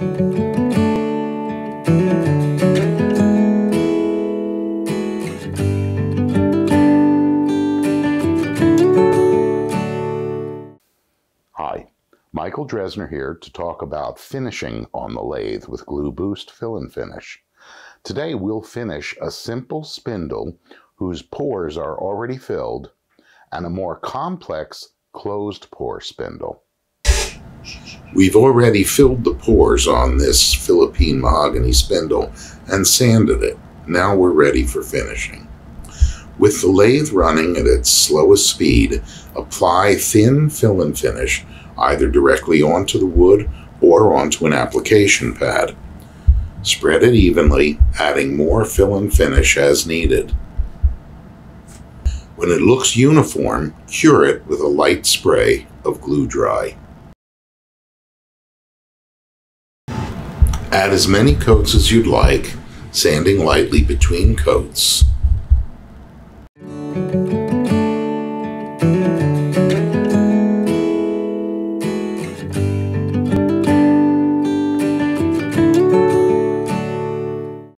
Hi, Michael Dresdner here to talk about finishing on the lathe with GluBoost Fill and Finish. Today we'll finish a simple spindle whose pores are already filled and a more complex closed pore spindle. We've already filled the pores on this Philippine mahogany spindle and sanded it. Now we're ready for finishing. With the lathe running at its slowest speed, apply thin fill and finish either directly onto the wood or onto an application pad. Spread it evenly, adding more fill and finish as needed. When it looks uniform, cure it with a light spray of GluDry. Add as many coats as you'd like, sanding lightly between coats.